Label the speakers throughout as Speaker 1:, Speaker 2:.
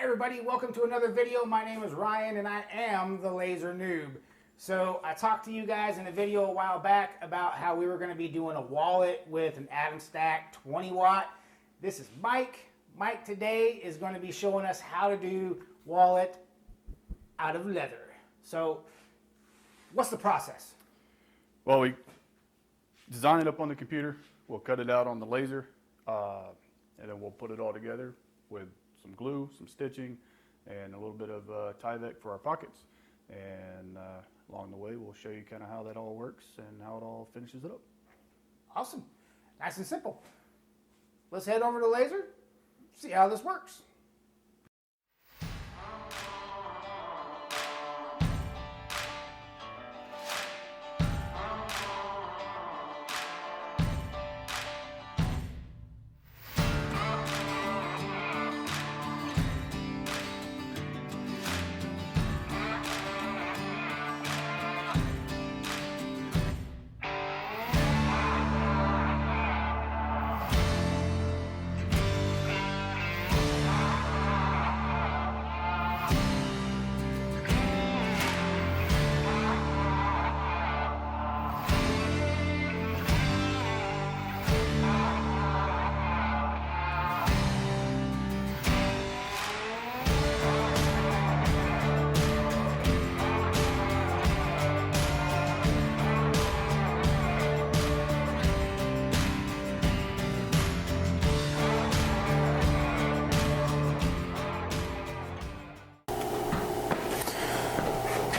Speaker 1: everybody, welcome to another video. My name is Ryan and I am the Laser Noob. So I talked to you guys in a video a while back about how we were going to be doing a wallet with an Atomstack 20 watt. This is Mike. Mike today is going to be showing us how to do wallet out of leather. So what's the process?
Speaker 2: Well, we design it up on the computer, we'll cut it out on the laser, and then we'll put it all together with some glue, some stitching, and a little bit of Tyvek for our pockets. And along the way, we'll show you kind of how that all works and how it all finishes it up.
Speaker 1: Awesome. Nice and simple. Let's head over to laser, see how this works.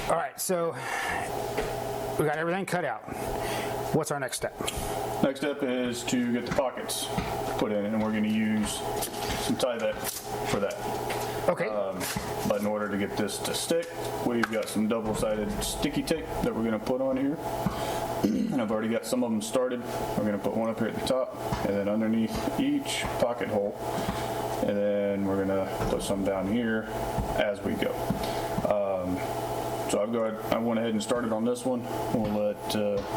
Speaker 1: All right, so we got everything cut out. What's our next step?
Speaker 2: Next step is to get the pockets put in, and we're going to use some Tyvek for that.
Speaker 1: Okay.
Speaker 2: But in order to get this to stick, we've got some double-sided sticky tape that we're going to put on here. And I've already got some of them started. We're going to put one up here at the top, and then underneath each pocket hole. And then we're going to put some down here as we go. So I went ahead and started on this one. We'll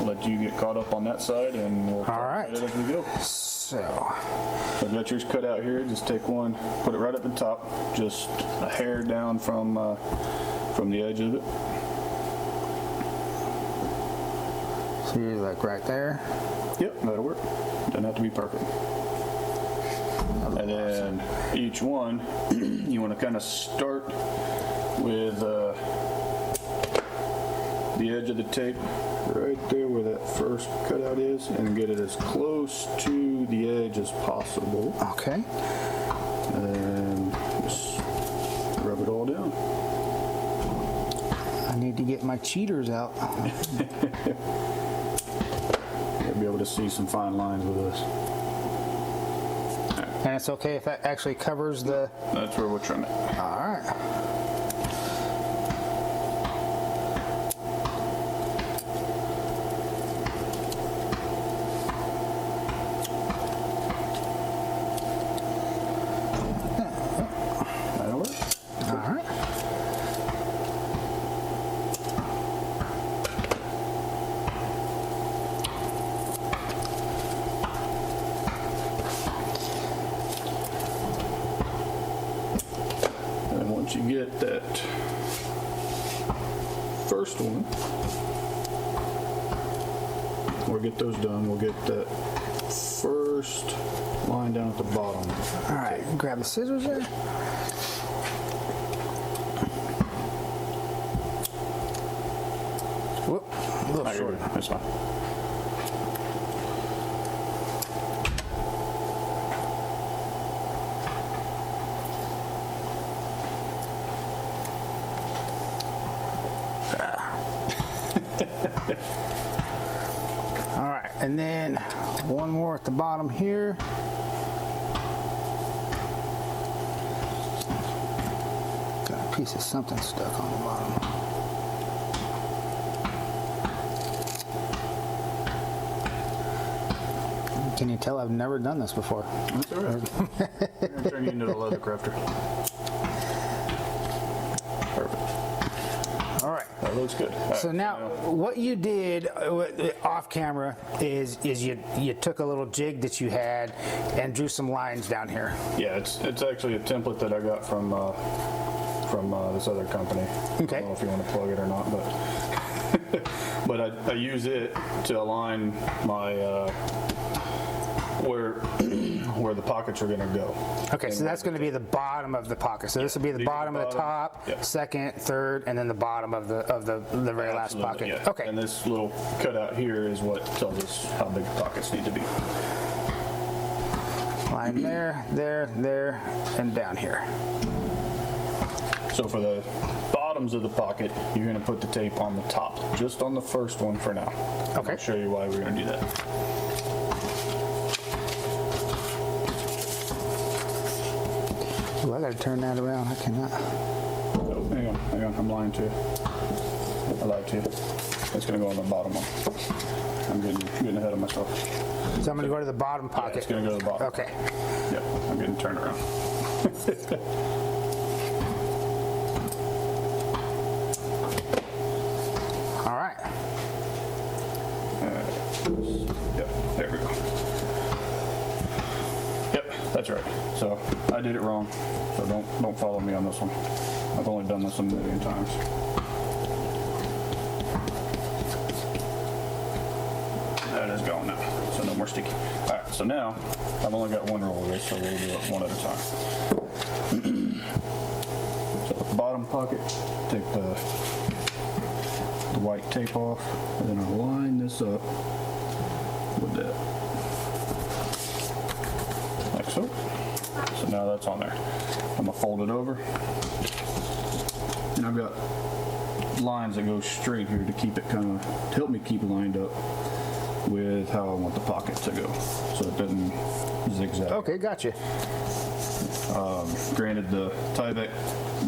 Speaker 2: let you get caught up on that side, and we'll talk about it as we go.
Speaker 1: So
Speaker 2: I've got yours cut out here. Just take one, put it right at the top, just a hair down from the edge of it.
Speaker 1: see, like right there.
Speaker 2: Yep, that'll work. Doesn't have to be perfect. And then each one, you want to kind of start with the edge of the tape right there where that first cutout is, and get it as close to the edge as possible.
Speaker 1: Okay.
Speaker 2: And then just rub it all down.
Speaker 1: I need to get my cheaters out.
Speaker 2: You'll be able to see some fine lines with this.
Speaker 1: And it's okay if that actually covers the...
Speaker 2: That's where we'll trim it.
Speaker 1: All right.
Speaker 2: That'll work.
Speaker 1: All right.
Speaker 2: And once you get that first one, we'll get those done. We'll get that first line down at the bottom.
Speaker 1: All right. Grab the scissors there. Whoop. A little short.
Speaker 2: That's fine.
Speaker 1: All right, and then one more at the bottom here. Got a piece of something stuck on the bottom. Can you tell I've never done this before?
Speaker 2: That's all right. We're going to turn you into a leather crafter. Perfect.
Speaker 1: All right.
Speaker 2: That looks good. All
Speaker 1: So
Speaker 2: right,
Speaker 1: now, what you did off camera is you took a little jig that you had and drew some lines down here.
Speaker 2: yeah, it's actually a template that I got from this other company.
Speaker 1: Okay.
Speaker 2: I don't know if you want to plug it or not, but but I use it to align my where the pockets are going to go.
Speaker 1: Okay, so that's going to be the bottom of the pocket. So this will be the
Speaker 2: these are
Speaker 1: bottom
Speaker 2: the
Speaker 1: of the top,
Speaker 2: bottom. Yeah.
Speaker 1: second, third, and then the bottom of the very last
Speaker 2: Absolutely,
Speaker 1: pocket.
Speaker 2: yeah.
Speaker 1: Okay.
Speaker 2: And this little cutout here is what tells us how big the pockets need to be.
Speaker 1: Line there, there, and down here.
Speaker 2: So for the bottoms of the pocket, you're going to put the tape on the top, just on the first one for now.
Speaker 1: Okay.
Speaker 2: I'll show you why we're going to do that.
Speaker 1: Ooh, I got to turn that around. I cannot.
Speaker 2: Oh, hang on, I'm lying to you. I lied to you. It's going to go on the bottom one. I'm getting ahead of myself.
Speaker 1: So I'm going to go to the bottom
Speaker 2: Yeah,
Speaker 1: pocket.
Speaker 2: it's going to go to the bottom.
Speaker 1: Okay.
Speaker 2: Yep, I'm getting turned around.
Speaker 1: All right.
Speaker 2: Yep, there we go. Yep, that's right. So I did it wrong. So don't follow me on this one. I've only done this a million times. That is gone now. So no more sticky. All right. So now I've only got one roll of this, so we'll do it one at a time. So the bottom pocket, take the white tape off, and then I'll line this up with that. Like so. So now that's on there. I'm gonna fold it over. And I've got lines that go straight here to keep it to help me keep lined up with how I want the pocket to go. So it doesn't zigzag.
Speaker 1: Okay, gotcha.
Speaker 2: Granted, the Tyvek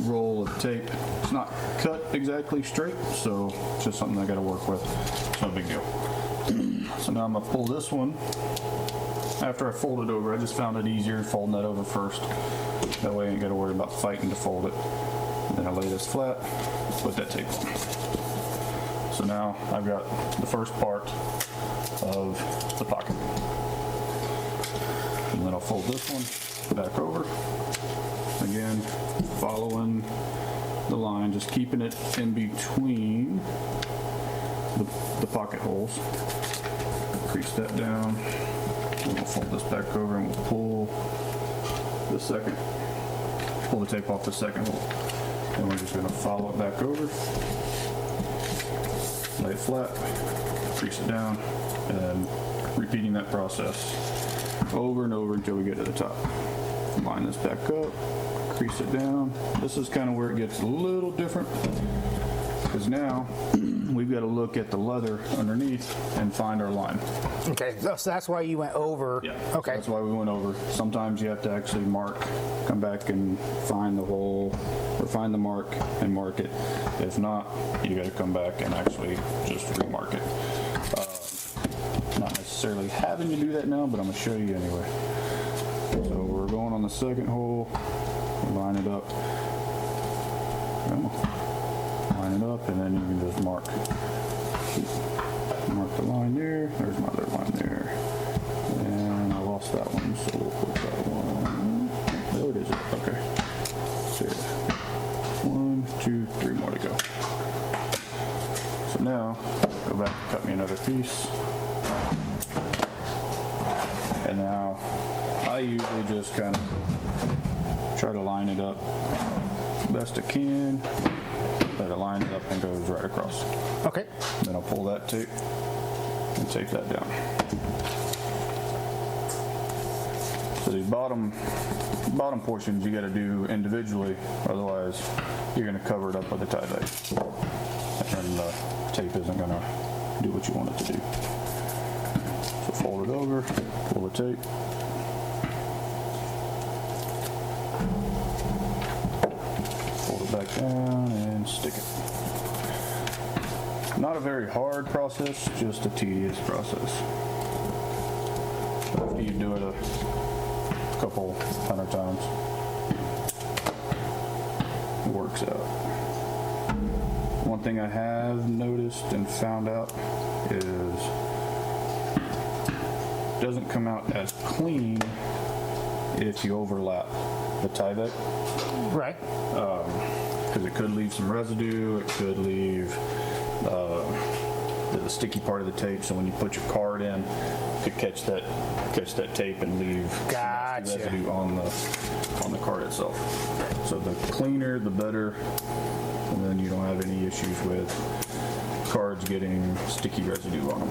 Speaker 2: roll of tape, it's not cut exactly straight, so it's just something I gotta work with. It's no big deal. So now I'm gonna pull this one. After I fold it over, I just found it easier folding that over first. That way I ain't gotta worry about fighting to fold it. And then I lay this flat, put that tape on. So now I've got the first part of the pocket. And then I'll fold this one back over. Again, following the line, just keeping it in between the pocket holes. Crease that down. Then we'll fold this back over and we'll pull the tape off the second hole. And we're just going to follow it back over. Lay it flat, crease it down, and then repeating that process over and over until we get to the top. Line this back up, crease it down. This is kind of where it gets a little different, because now we've got to look at the leather underneath and find our line.
Speaker 1: Okay, so that's why you went over.
Speaker 2: Yeah.
Speaker 1: Okay.
Speaker 2: So that's why we went over. Sometimes you have to actually come back and find the hole, or find the mark and mark it. If not, you got to come back and actually just remark it. Not necessarily having to do that now, but I'm going to show you anyway. So we're going on the second hole, line it up, and then you can just mark the line there. There's my other line there, and I lost that one, so we'll put that one. There it is. Okay. So 1, 2, 3 more to go. So now go back and cut me another piece, and now I usually just kind of try to line it up best I can. Let it line it up and goes right across.
Speaker 1: Okay.
Speaker 2: Then I'll pull that tape and tape that down. So these bottom portions you got to do individually, otherwise you're going to cover it up with the Tyvek, and the tape isn't going to do what you want it to do. So fold it over, pull the tape. Fold it back down and stick it. Not a very hard process, just a tedious process. After you do it a couple 100 times, it works out. One thing I have noticed and found out is it doesn't come out as clean if you overlap the Tyvek.
Speaker 1: Right.
Speaker 2: Because it could leave some residue, it could leave the sticky part of the tape, so when you put your card in, it could catch that tape and leave
Speaker 1: Gotcha.
Speaker 2: residue on the card itself. So the cleaner, the better, and then you don't have any issues with cards getting sticky residue on them.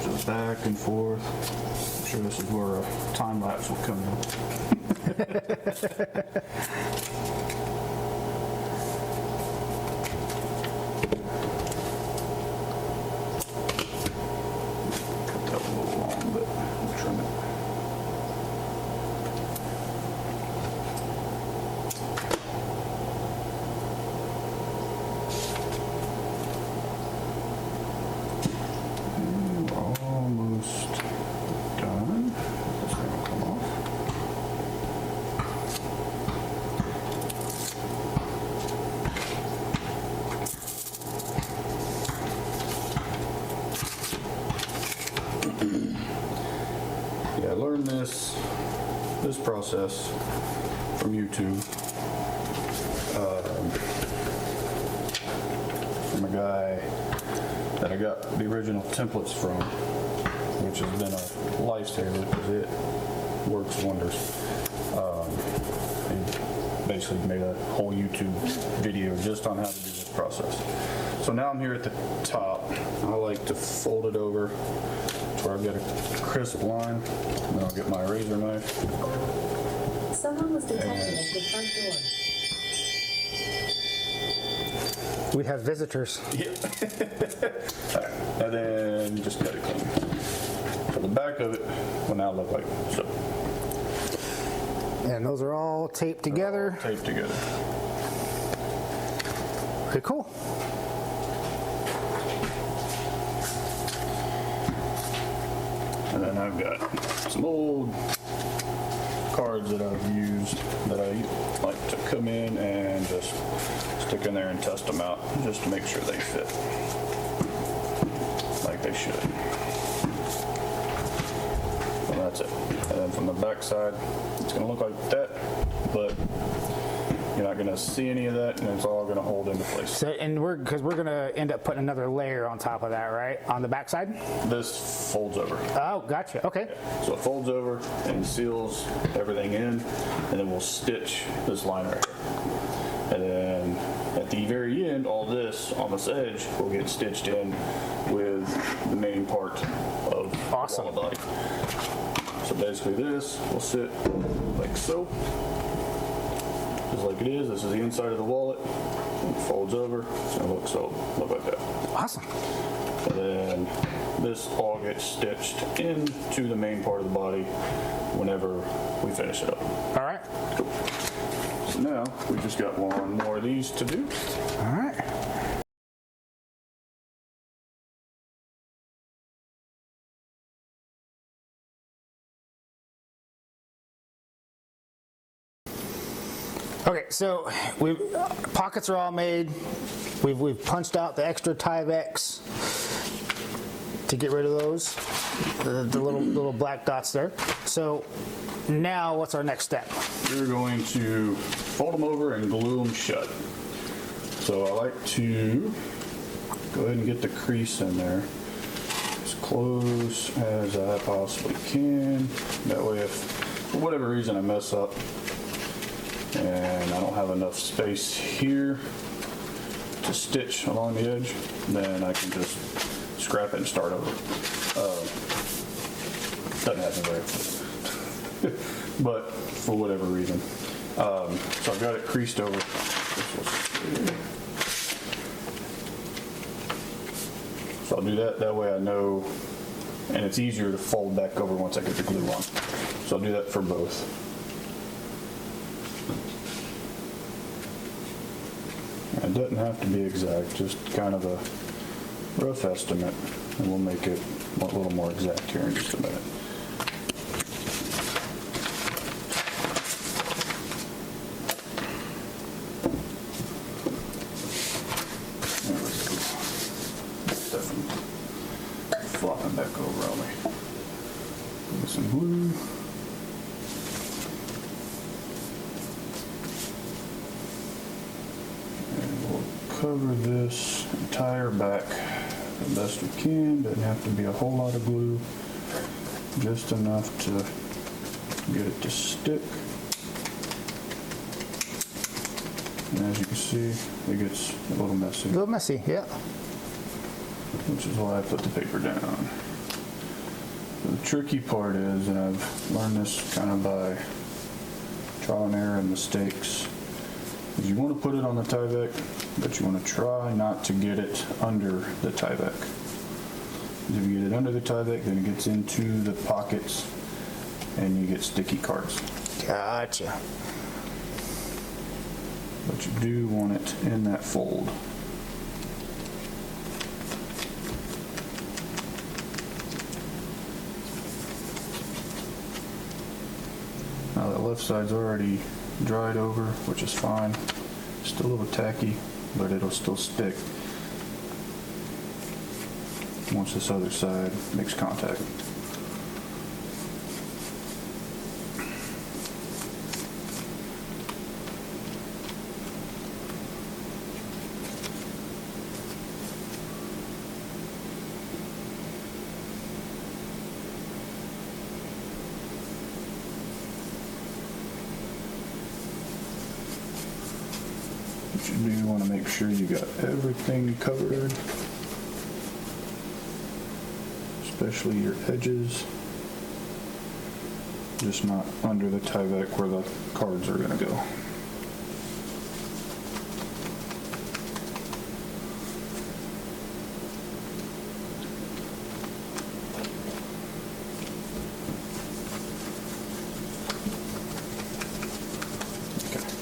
Speaker 2: Just back and forth. I'm sure this is where a time lapse will come in. Cut that a little long, but we'll trim it. Almost done. This thing will come off. Yeah, I learned this process from YouTube. From a guy that I got the original templates from, which has been a lifesaver because it works wonders. He basically made a whole YouTube video just on how to do this process. So now I'm here at the top. I like to fold it over to where I've got a crisp line, and then I'll get my razor knife.
Speaker 3: Someone was detected at the front door.
Speaker 1: We have visitors.
Speaker 2: Alright, and then just cut it clean. So the back of it will now look like so.
Speaker 1: And those are all taped together.
Speaker 2: Taped together.
Speaker 1: Okay, cool.
Speaker 2: And then I've got some old cards that I've used that I like to come in and just stick in there and test them out just to make sure they fit like they should. And that's it. And then from the back side, it's going to look like that, but you're not going to see any of that, and it's all going to hold into place.
Speaker 1: So, and because we're gonna end up putting another layer on top of that, right? On the back side?
Speaker 2: This folds over.
Speaker 1: Oh, gotcha. Okay.
Speaker 2: So it folds over and seals everything in, and then we'll stitch this line right here. And then at the very end, all this on this edge will get stitched in with the main part of
Speaker 1: Awesome.
Speaker 2: the wallet body. So basically this will sit like so, just like it is. This is the inside of the wallet. It folds over. It's gonna look like that.
Speaker 1: Awesome.
Speaker 2: And then this all gets stitched into the main part of the body whenever we finish it up.
Speaker 1: All right.
Speaker 2: Cool. So now we just got one more of these to do.
Speaker 1: All right. Okay, so pockets are all made. We've punched out the extra Tyveks to get rid of those, the little black dots there. So now what's our next step?
Speaker 2: We're going to fold them over and glue them shut. So I like to go ahead and get the crease in there as close as I possibly can. That way if for whatever reason I mess up and I don't have enough space here to stitch along the edge, then I can just scrap it and start over. Doesn't happen very often, but for whatever reason. So I've got it creased over. So I'll do that, that way I know, and it's easier to fold back over once I get the glue on. So I'll do that for both. It doesn't have to be exact, just kind of a rough estimate, and we'll make it a little more exact here in just a minute. There we go. Definitely flopping back over on me. Give some glue. Cover this entire back the best we can. Doesn't have to be a whole lot of glue, just enough to get it to stick. And as you can see, it gets a little messy,
Speaker 1: A little messy, yeah.
Speaker 2: which is why I put the paper down. The tricky part is, and I've learned this kind of by trial and error and mistakes, is you want to put it on the Tyvek, but you want to try not to get it under the Tyvek. If you get it under the Tyvek, then it gets into the pockets and you get sticky cards.
Speaker 1: Gotcha.
Speaker 2: But you do want it in that fold. Now that left side's already dried over, which is fine. Still a little tacky, but it'll still stick once this other side makes contact. You do want to make sure you got everything covered, especially your edges, just not under the Tyvek where the cards are going to go.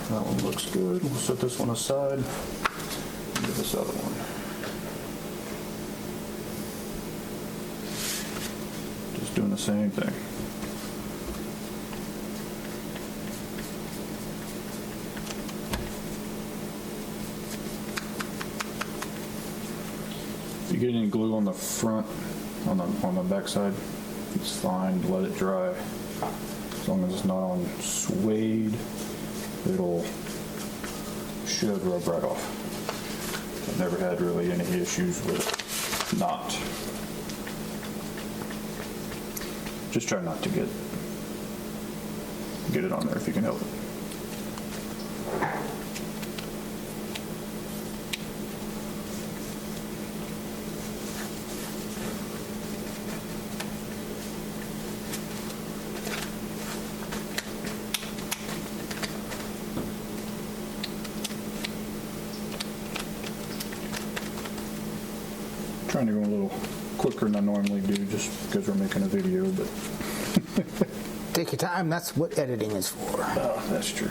Speaker 2: That one looks good. We'll set this one aside and do this other one. Just doing the same thing. If you get any glue on the front, on the back side, it's fine. Let it dry. As long as it's not on suede, it'll should rub right off. I've never had really any issues with it not. Just try not to get it on there if you can help it. Trying to go a little quicker than I normally do just because we're making a video, but
Speaker 1: Take your time, that's what editing is for.
Speaker 2: oh, that's true.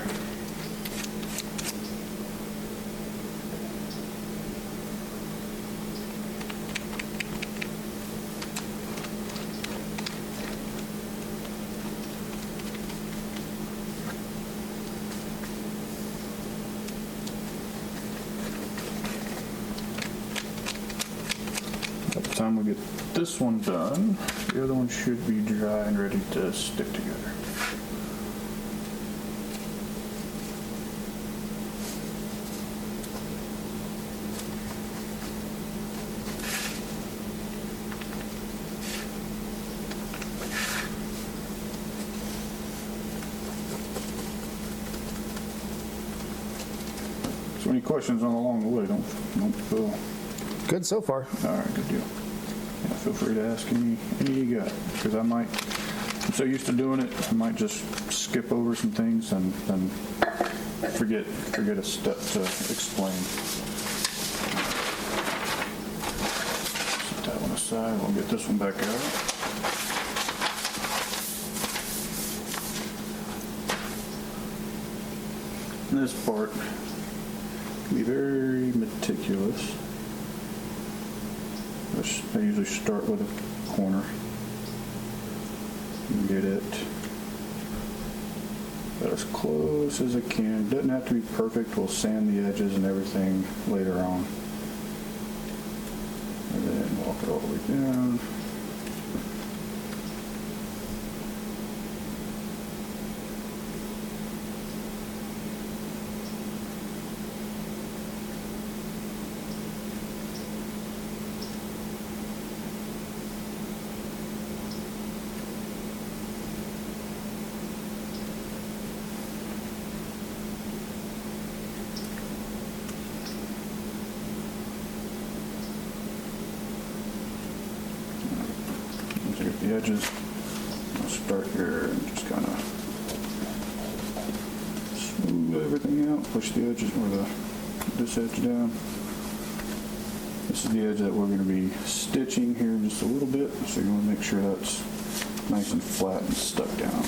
Speaker 2: By the time we get this one done, the other one should be dry and ready to stick together. So any questions on along the way, don't feel.
Speaker 1: Good so far.
Speaker 2: All right, good deal. Yeah, feel free to ask any you got, because I'm so used to doing it, I might just skip over some things and forget a step to explain. Set that one aside. We'll get this one back out. This part Be very meticulous. I usually start with a corner and get it as close as I can. Doesn't have to be perfect. We'll sand the edges and everything later on. And then walk it all the way down. Get the edges. I'll start here and just kind of smooth everything out. Push the edges or this edge down. This is the edge that we're going to be stitching here in just a little bit. So you want to make sure that's nice and flat and stuck down.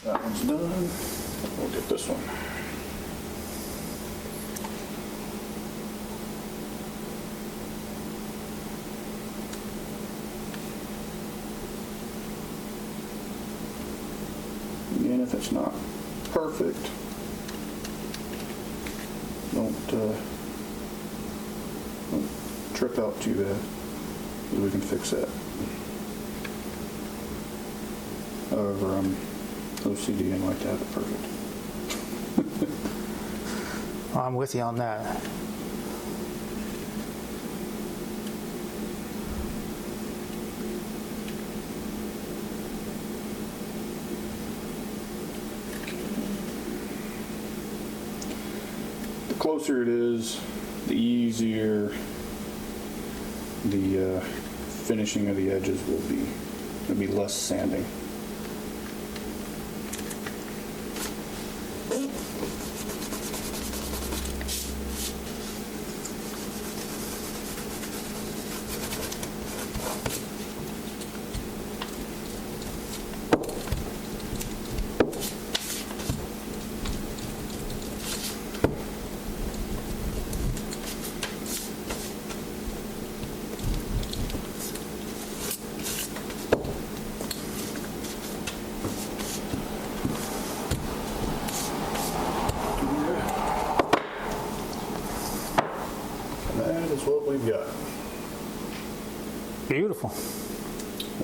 Speaker 2: That one's done. We'll get this one. Again, if it's not perfect, don't trip out too bad, because we can fix that. However, I'm OCD and like to have it perfect.
Speaker 1: I'm with you on that.
Speaker 2: The closer it is, the easier the finishing of the edges will be. There'll be less sanding. That is what we've got.
Speaker 1: Beautiful.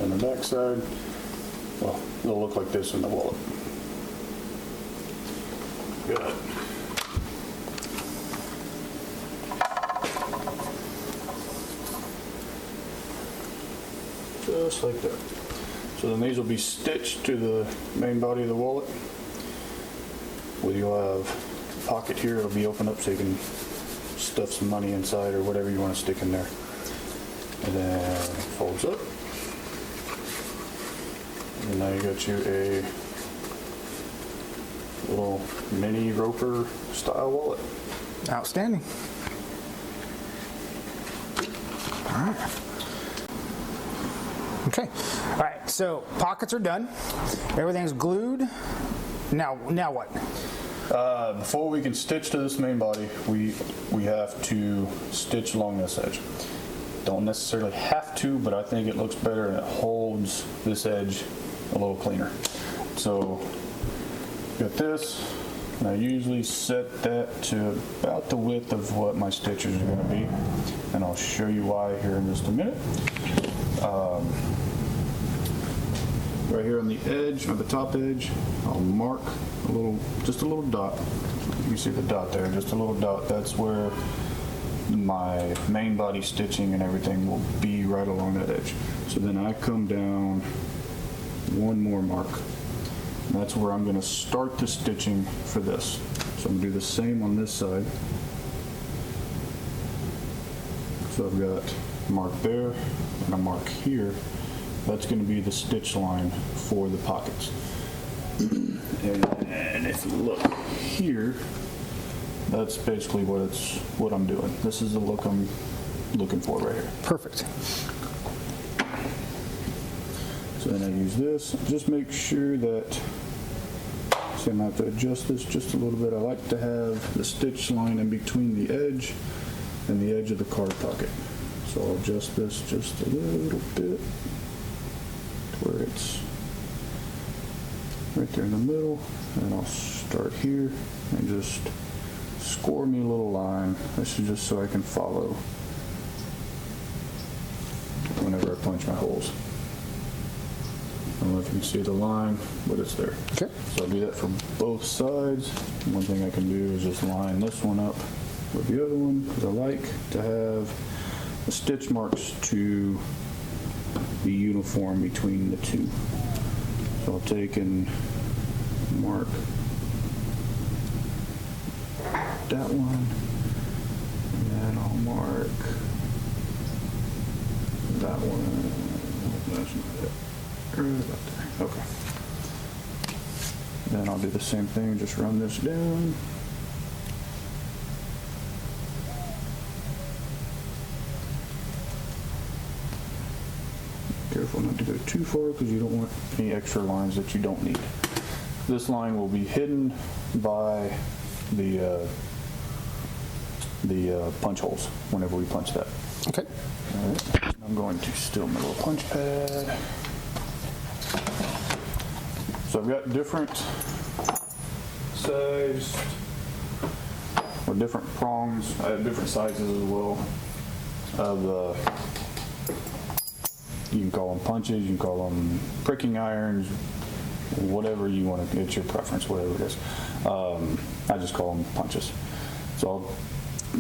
Speaker 2: And the back side, well, it'll look like this in the wallet. Good. Just like that. So then these will be stitched to the main body of the wallet. Where you'll have a pocket here, it'll be opened up so you can stuff some money inside or whatever you want to stick in there. And then it folds up. And now you got you a little mini roper style wallet.
Speaker 1: Outstanding. All right. Okay. All right. So pockets are done. Everything's glued. Now what?
Speaker 2: Before we can stitch to this main body, we have to stitch along this edge. Don't necessarily have to, but I think it looks better and it holds this edge a little cleaner. So got this, and I usually set that to about the width of what my stitches are going to be, and I'll show you why here in just a minute. Right here on the edge, on the top edge, I'll mark just a little dot. You can see the dot there, just a little dot. That's where my main body stitching and everything will be, right along that edge. So then I come down one more mark. That's where I'm going to start the stitching for this. So I'm going to do the same on this side. So I've got a mark there and a mark here. That's going to be the stitch line for the pockets. And if you look here, that's basically what I'm doing. This is the look I'm looking for right here.
Speaker 1: Perfect.
Speaker 2: So then I use this. Just make sure that, see, I'm going to have to adjust this just a little bit. I like to have the stitch line in between the edge and the edge of the card pocket. So I'll adjust this just a little bit to where it's right there in the middle. And I'll start here and just score me a little line. This is just so I can follow whenever I punch my holes. I don't know if you can see the line, but it's there.
Speaker 1: Okay.
Speaker 2: So I'll do that for both sides. One thing I can do is just line this one up with the other one, because I like to have the stitch marks to be uniform between the two. So I'll take and mark that one, and then I'll mark that one. That's not it. Right about there. Okay. Then I'll do the same thing, just run this down. Careful not to go too far because you don't want any extra lines that you don't need. This line will be hidden by the punch holes whenever we punch that.
Speaker 1: Okay.
Speaker 2: All right. I'm going to steal my little punch pad. So I've got different sized or different prongs. I have different sizes as well of you can call them punches, you can call them pricking irons, whatever you want to, it's your preference, whatever it is. I just call them punches. So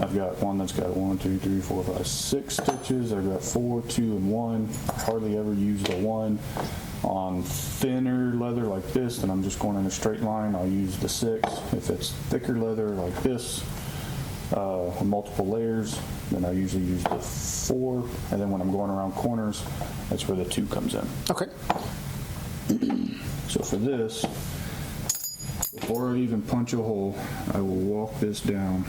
Speaker 2: I've got one that's got 1, 2, 3, 4, 5, 6 stitches. I've got 4, 2, and 1. I hardly ever use the 1. On thinner leather like this, then I'm just going in a straight line. I'll use the 6. If it's thicker leather like this, with multiple layers, then I usually use the 4. And then when I'm going around corners, that's where the 2 comes in.
Speaker 1: Okay.
Speaker 2: So for this, before I even punch a hole, I will walk this down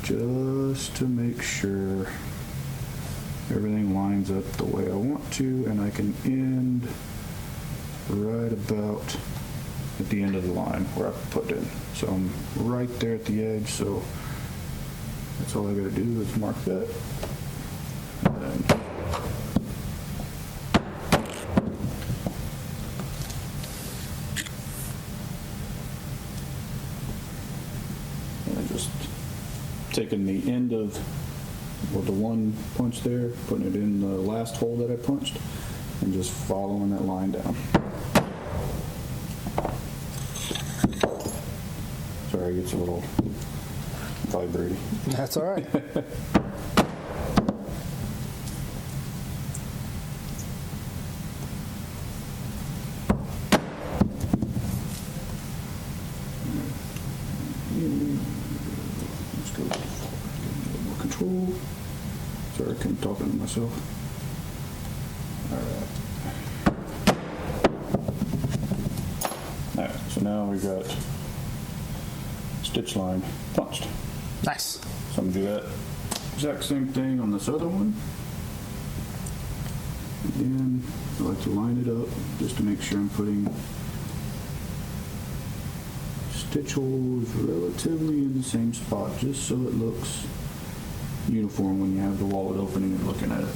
Speaker 2: just to make sure everything lines up the way I want to, and I can end right about at the end of the line where I put in. So I'm right there at the edge, so that's all I gotta do is mark that. And then just taking the end of the one punch there, putting it in the last hole that I punched, and just following that line down. Sorry, it gets a little vibrating.
Speaker 1: That's all right.
Speaker 2: Let's go. Get a little more control. Sorry, I'm talking to myself. Alright, so now we've got stitch line punched.
Speaker 1: Nice.
Speaker 2: So I'm going to do that exact same thing on this other one. Again, I like to line it up just to make sure I'm putting stitch holes relatively in the same spot, just so it looks uniform when you have the wallet opening and looking at it.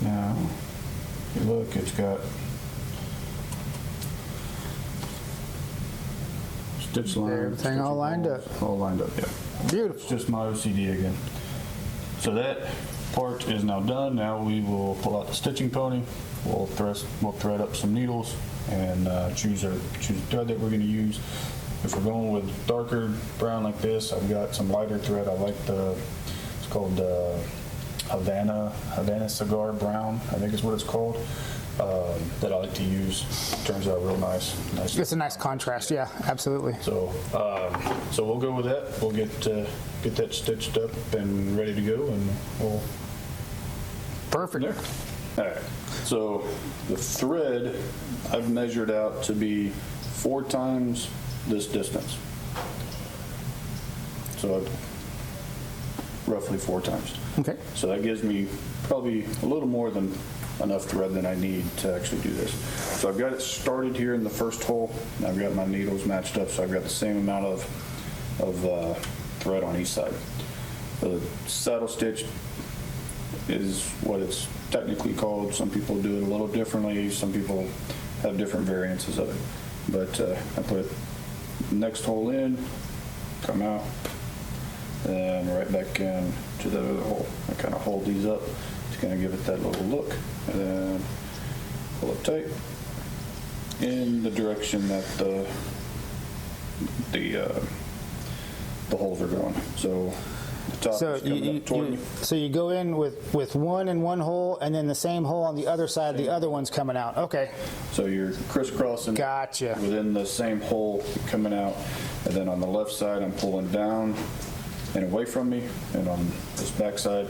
Speaker 2: Now, if you look, it's got stitch lines.
Speaker 1: Everything all lined up.
Speaker 2: All lined up, yeah.
Speaker 1: Beautiful.
Speaker 2: It's just my OCD again. So that part is now done. Now we will pull out the stitching pony. We'll thread up some needles and choose the thread that we're going to use. If we're going with darker brown like this, I've got some lighter thread. I like it's called Havana cigar brown, I think is what it's called, that I like to use. Turns out real nice.
Speaker 1: It's a nice contrast, yeah, absolutely.
Speaker 2: So we'll go with that. We'll get that stitched up and ready to go, and we'll
Speaker 1: Perfect.
Speaker 2: there. All right. So the thread I've measured out to be 4 times this distance. So roughly 4 times.
Speaker 1: Okay.
Speaker 2: So that gives me probably a little more than enough thread than I need to actually do this. So I've got it started here in the first hole, and I've got my needles matched up, so I've got the same amount of thread on each side. The saddle stitch is what it's technically called. Some people do it a little differently. Some people have different variances of it. But I put the next hole in, come out, and right back in to that other hole. I kind of hold these up to kind of give it that little look, and then pull it tight in the direction that the holes are going. So the top
Speaker 1: So
Speaker 2: is coming up toward me.
Speaker 1: so you go in with one in one hole, and then the same hole on the other side, the other one's coming out. Okay.
Speaker 2: So you're crisscrossing
Speaker 1: Gotcha.
Speaker 2: within the same hole coming out, and then on the left side I'm pulling down and away from me, and on this back side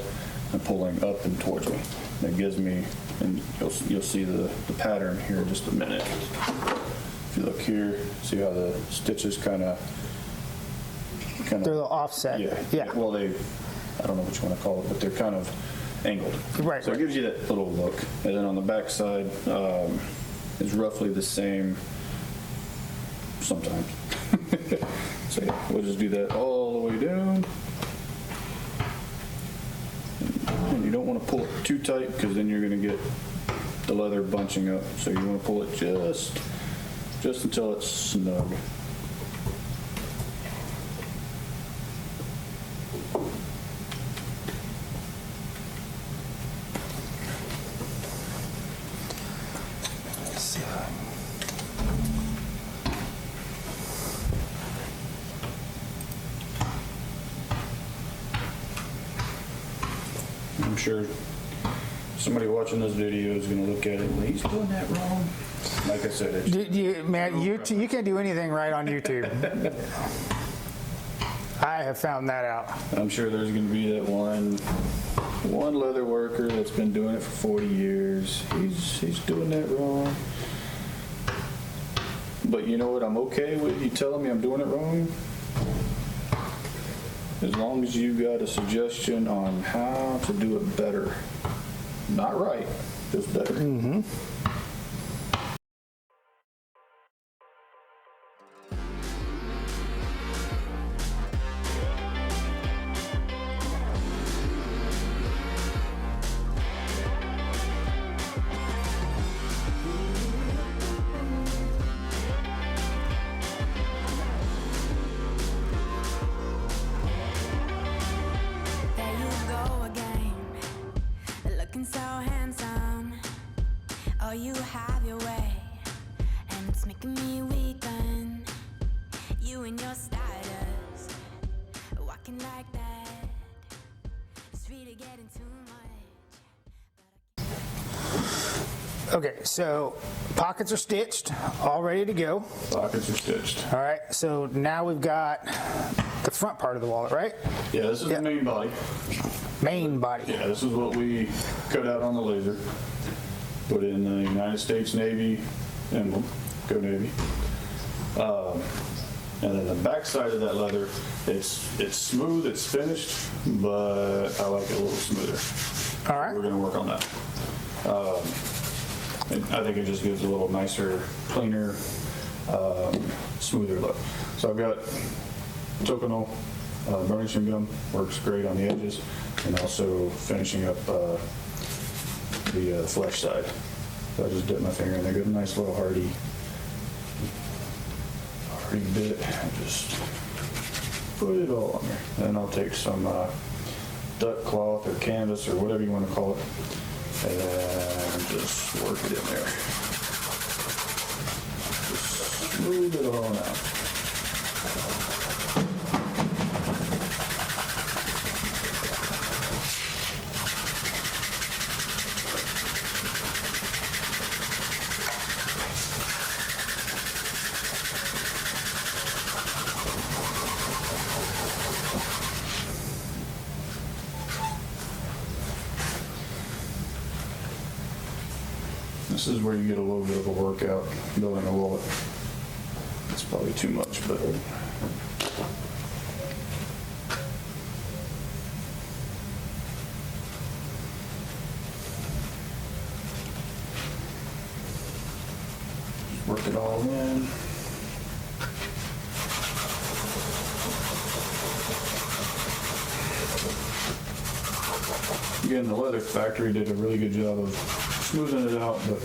Speaker 2: I'm pulling up and towards me. That gives me, and you'll see the pattern here in just a minute. If you look here, see how the stitches kind of
Speaker 1: They're a little offset.
Speaker 2: yeah. Well, I don't know what you want to call it, but they're kind of angled.
Speaker 1: Right,
Speaker 2: So it
Speaker 1: right.
Speaker 2: gives you that little look. And then on the back side is roughly the same sometimes. So yeah, we'll just do that all the way down. And you don't want to pull it too tight, because then you're going to get the leather bunching up. So you want to pull it just until it's snug. I'm sure somebody watching this video is going to look at it and he's doing that wrong. Like I said, it's
Speaker 1: Man, you can't do anything right on YouTube. I have found that out.
Speaker 2: I'm sure there's going to be that one leather worker that's been doing it for 40 years. He's doing that wrong. But you know what? I'm okay with you telling me I'm doing it wrong. As long as you got a suggestion on how to do it better. Not right, just better.
Speaker 1: Mm-hmm.
Speaker 4: There you go again, looking so handsome. Oh, you have your way, and it's making me weaken. You and your stardust, walking like that. It's really getting too much.
Speaker 1: Okay, so pockets are stitched, all ready to go.
Speaker 2: Pockets are stitched.
Speaker 1: All right, so now we've got the front part of the wallet, right?
Speaker 2: Yeah, this is
Speaker 1: Yeah.
Speaker 2: the main body.
Speaker 1: Main body.
Speaker 2: Yeah, this is what we cut out on the laser. Put in the United States Navy emblem. Go Navy. And then the back side of that leather, it's smooth, it's finished, but I like it a little smoother.
Speaker 1: All right.
Speaker 2: We're going to work on that. And I think it just gives a little nicer, cleaner, smoother look. So I've got Tokonol burnishing gum, works great on the edges, and also finishing up the flesh side. So I just dip my finger in there, get a nice little hardy concrete bit and just put it all on there. Then I'll take some duck cloth or canvas or whatever you want to call it, and just work it in there. Just smooth it all out. This is where you get a little bit of a workout building a wallet. It's probably too much, but work it all in. Again, the leather factory did a really good job of smoothing it out, but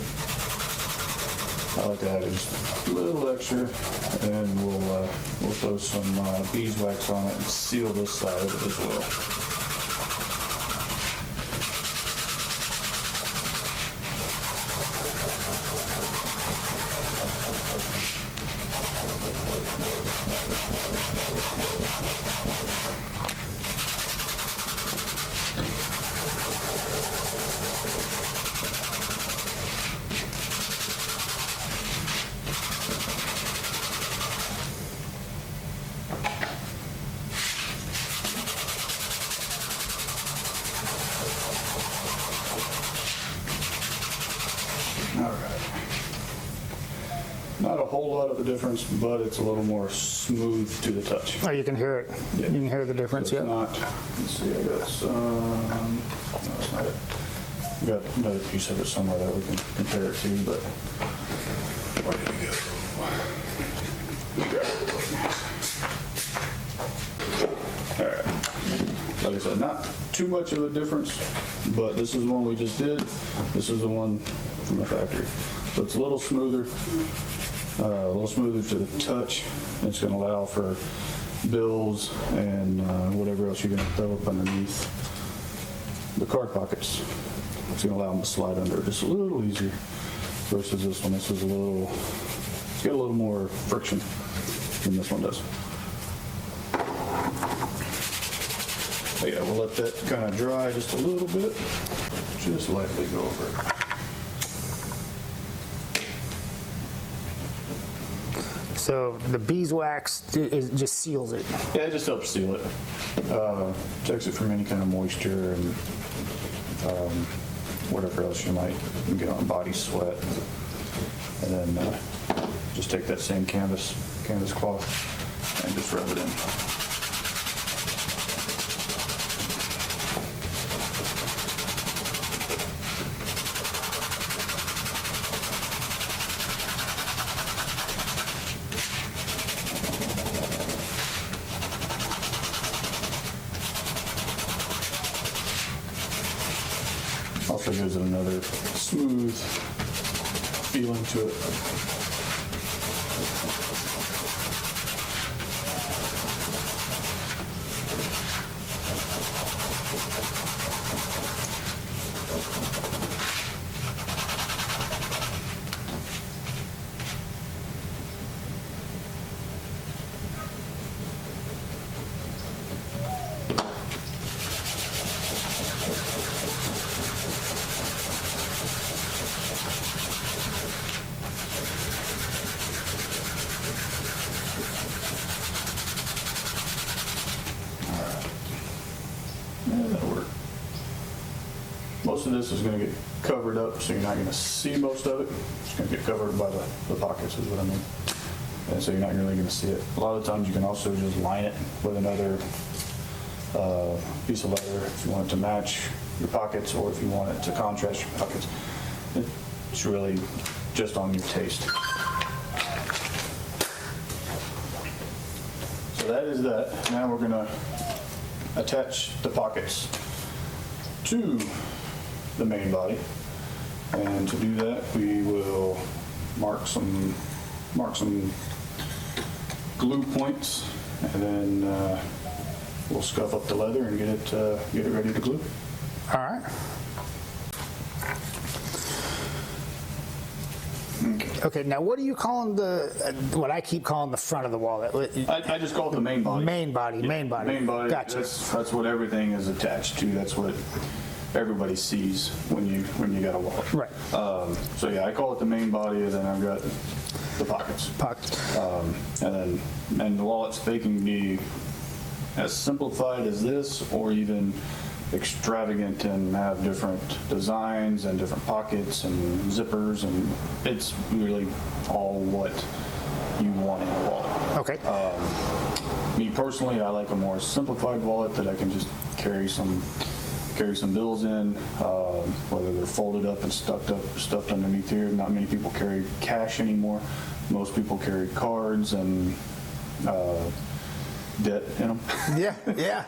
Speaker 2: I like to add just a little extra, and we'll throw some beeswax on it and seal this side of it as well. All right. Not a whole lot of a difference, but it's a little more smooth to the touch.
Speaker 1: Oh, you can hear it.
Speaker 2: Yeah.
Speaker 1: You can hear the difference,
Speaker 2: So it's
Speaker 1: yeah.
Speaker 2: not, let's see, I got some, no, that's not it. We got another piece of it somewhere that we can compare it to, but where did we go? We got it. All right. Like I said, not too much of a difference, but this is the one we just did. This is the one from the factory. So it's a little smoother to the touch. It's going to allow for bills and whatever else you're going to throw up underneath the card pockets. It's going to allow them to slide under just a little easier versus this one. This is it's got a little more friction than this one does. But yeah, we'll let that kind of dry just a little bit. Just lightly go over it.
Speaker 1: So the beeswax just seals it.
Speaker 2: Yeah, it just helps seal it. Protects it from any kind of moisture and whatever else you might get on body sweat. And then just take that same canvas cloth and just rub it in. Also gives it another smooth feeling to it. Most of this is going to get covered up, so you're not going to see most of it. It's going to get covered by the pockets is what I mean. And so you're not really going to see it. A lot of times you can also just line it with another piece of leather if you want it to match your pockets or if you want it to contrast your pockets. It's really just on your taste. So that is that. Now we're going to attach the pockets to the main body, and to do that we will mark some glue points, and then we'll scuff up the leather and get it ready to glue.
Speaker 1: All right. Okay, now what are you calling what I keep calling the front of the wallet?
Speaker 2: I just call it the main body.
Speaker 1: Main body, main body.
Speaker 2: Main body.
Speaker 1: Gotcha.
Speaker 2: That's what everything is attached to. That's what everybody sees when you got a wallet.
Speaker 1: Right.
Speaker 2: So yeah, I call it the main body, and then I've got the pockets.
Speaker 1: Pockets.
Speaker 2: And the wallets, they can be as simplified as this, or even extravagant and have different designs and different pockets and zippers, and it's really all what you want in a wallet.
Speaker 1: Okay.
Speaker 2: Me personally, I like a more simplified wallet that I can just carry some bills in, whether they're folded up and stuffed underneath here. Not many people carry cash anymore. Most people carry cards and debt in them.
Speaker 1: Yeah.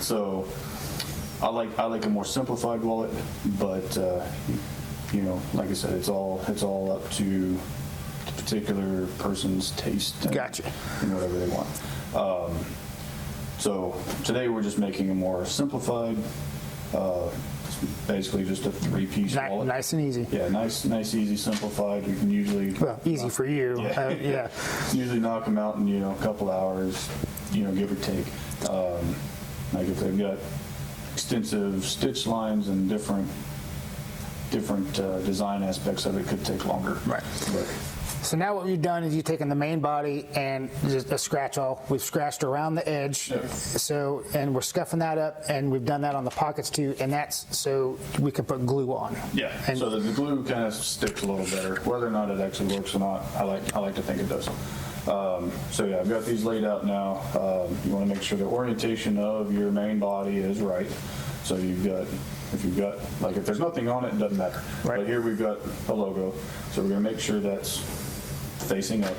Speaker 2: So I like a more simplified wallet, but like I said, it's all up to the particular person's taste and
Speaker 1: Gotcha.
Speaker 2: Whatever they want. So today we're just making a more simplified, basically just a 3-piece wallet.
Speaker 1: Nice and easy.
Speaker 2: Yeah, nice, easy, simplified. You can usually
Speaker 1: Easy for you.
Speaker 2: Yeah. Usually knock them out in a couple hours, give or take. Like if they've got extensive stitch lines and different design aspects of it, could take longer.
Speaker 1: Right.
Speaker 2: But,
Speaker 1: So now what we've done is you've taken the main body and just a scratch all. We've scratched around the edge.
Speaker 2: Yeah.
Speaker 1: So, and we're scuffing that up, and we've done that on the pockets too, and that's so we can put glue on.
Speaker 2: yeah.
Speaker 1: And
Speaker 2: So the glue kind of sticks a little better. Whether or not it actually works or not, I like to think it does. So yeah, I've got these laid out now. You want to make sure the orientation of your main body is right. So if there's nothing on it, it doesn't matter.
Speaker 1: Right.
Speaker 2: But here we've got a logo, so we're going to make sure that's facing up.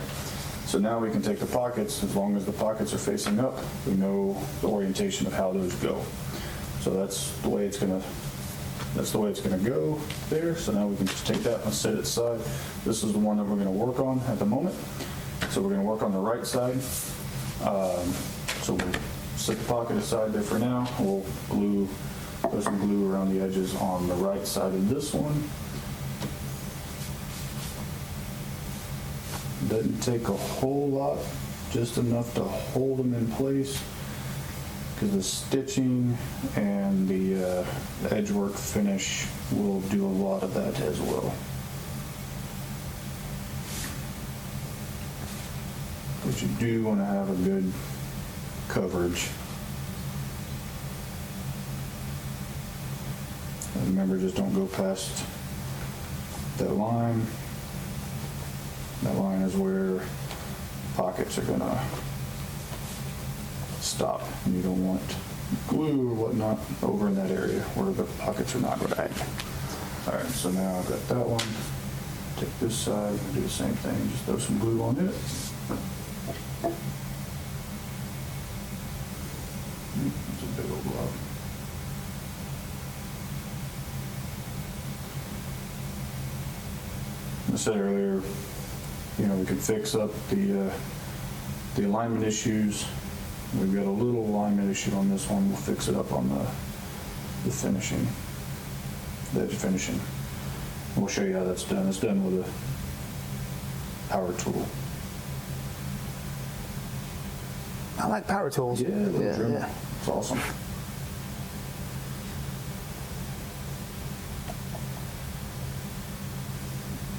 Speaker 2: So now we can take the pockets. As long as the pockets are facing up, we know the orientation of how those go. So that's the way it's going to go there. So now we can just take that and set it aside. This is the one that we're going to work on at the moment. So we're going to work on the right side. So we'll set the pocket aside there for now. We'll put some glue around the edges on the right side of this one. Doesn't take a whole lot, just enough to hold them in place, because the stitching and the edge work finish will do a lot of that as well. But you do want to have a good coverage. And remember, just don't go past that line. That line is where pockets are gonna stop. And you don't want glue or whatnot over in that area where the pockets are not right. All right, so now I've got that one. Take this side and do the same thing. Just throw some glue on it. That's a big old blob. I said earlier, we could fix up the alignment issues. We've got a little alignment issue on this one. We'll fix it up on the finishing, the edge finishing. We'll show you how that's done. It's done with a power tool.
Speaker 1: I like power tools.
Speaker 2: Yeah. It's awesome.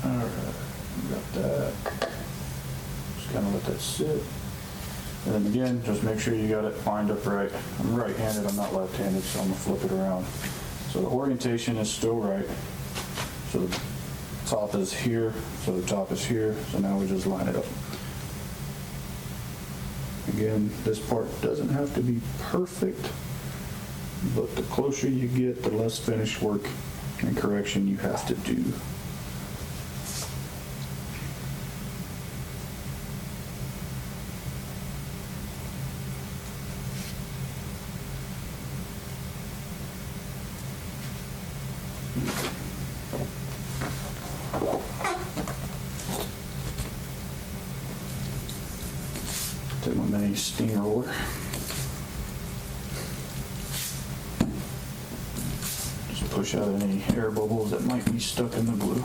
Speaker 2: All right, got that. Just kind of let that sit. And then again, just make sure you got it lined up right. I'm right-handed, I'm not left-handed, so I'm gonna flip it around. So the orientation is still right. So the top is here, so the top is here, so now we just line it up. Again, this part doesn't have to be perfect, but the closer you get, the less finish work and correction you have to do. the steam roller. Just push out any air bubbles that might be stuck in the glue.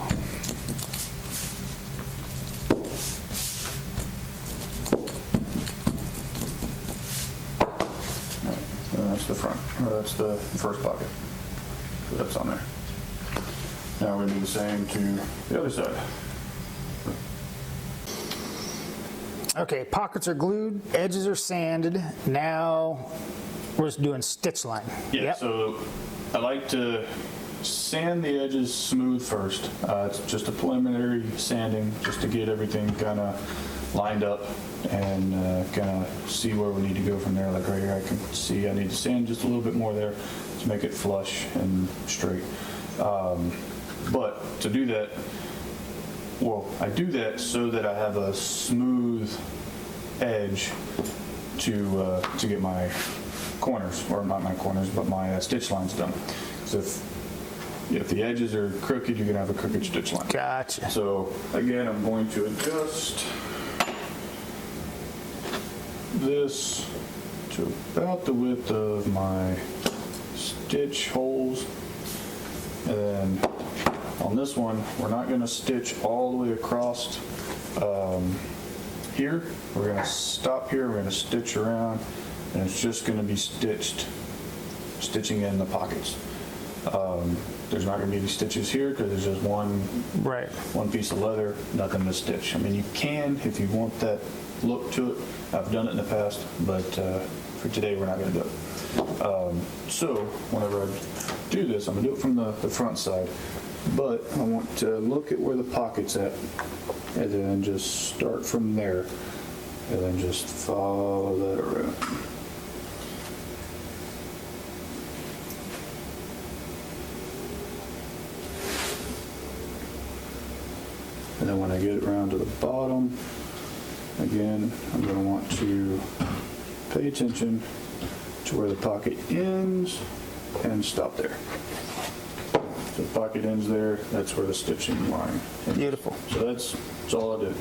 Speaker 2: That's the front, or that's the first pocket. So that's on there. Now we're gonna do the same to the other side.
Speaker 1: Okay, pockets are glued, edges are sanded. Now we're just doing stitch line.
Speaker 2: Yeah,
Speaker 1: Yep.
Speaker 2: so I like to sand the edges smooth first. It's just a preliminary sanding just to get everything kind of lined up and kind of see where we need to go from there. Like right here, I can see I need to sand just a little bit more there to make it flush and straight. But to do that, well, I do that so that I have a smooth edge to get my corners, or not my corners, but my stitch lines done. So if the edges are crooked, you're gonna have a crooked stitch line.
Speaker 1: Gotcha.
Speaker 2: So again, I'm going to adjust this to about the width of my stitch holes, and then on this one, we're not going to stitch all the way across here. We're going to stop here, we're going to stitch around, and it's just going to be stitching in the pockets. There's not going to be any stitches here because there's just one piece of leather, nothing to stitch. I mean, you can if you want that look to it. I've done it in the past, but for today, we're not going to do it. So whenever I do this, I'm going to do it from the front side. But I want to look at where the pocket's at and then just start from there and then just follow that around. And then when I get it around to the bottom, again, I'm going to want to pay attention to where the pocket ends and stop there. The pocket ends there, that's where the stitching line ends.
Speaker 1: Beautiful.
Speaker 2: So that's all I did.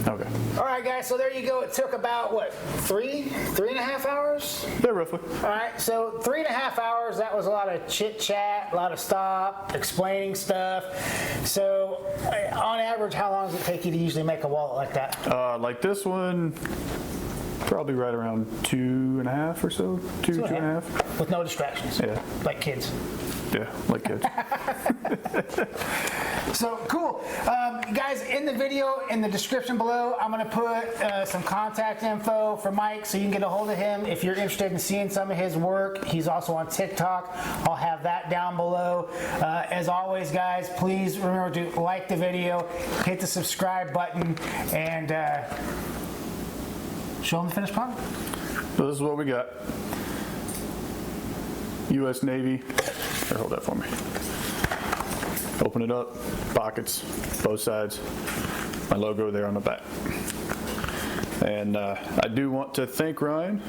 Speaker 2: Okay.
Speaker 1: All right, guys, so there you go. It took about, what, three and a half hours?
Speaker 2: Yeah, roughly.
Speaker 1: All right, so 3.5 hours, that was a lot of chit-chat, a lot of stop, explaining stuff. So, on average, how long does it take you to usually make a wallet like that?
Speaker 2: Like this one, probably right around 2.5 or so. Two and a half.
Speaker 1: With no distractions.
Speaker 2: Yeah.
Speaker 1: Like kids.
Speaker 2: Yeah, like kids.
Speaker 1: So cool. Guys, in the video, in the description below, I'm going to put some contact info for Mike so you can get a hold of him if you're interested in seeing some of his work. He's also on TikTok. I'll have that down below. As always, guys, please remember to like the video, hit the subscribe button, and show them the finished product.
Speaker 2: So this is what we got. U.S. Navy. Here, hold that for me. Open it up. Pockets, both sides. My logo there on the back. And I do want to thank Ryan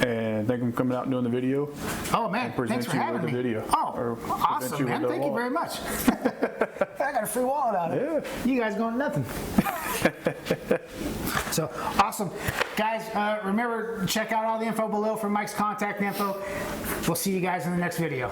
Speaker 2: and thank him for coming out and doing the video.
Speaker 1: Oh man, thanks for having me.
Speaker 2: Video.
Speaker 1: Oh,
Speaker 2: or
Speaker 1: awesome,
Speaker 2: you
Speaker 1: man.
Speaker 2: with
Speaker 1: Thank you very much. I got a free wallet out of it.
Speaker 2: Yeah.
Speaker 1: You guys going nothing. So, awesome. Guys, remember, check out all the info below for Mike's contact info. We'll see you guys in the next video.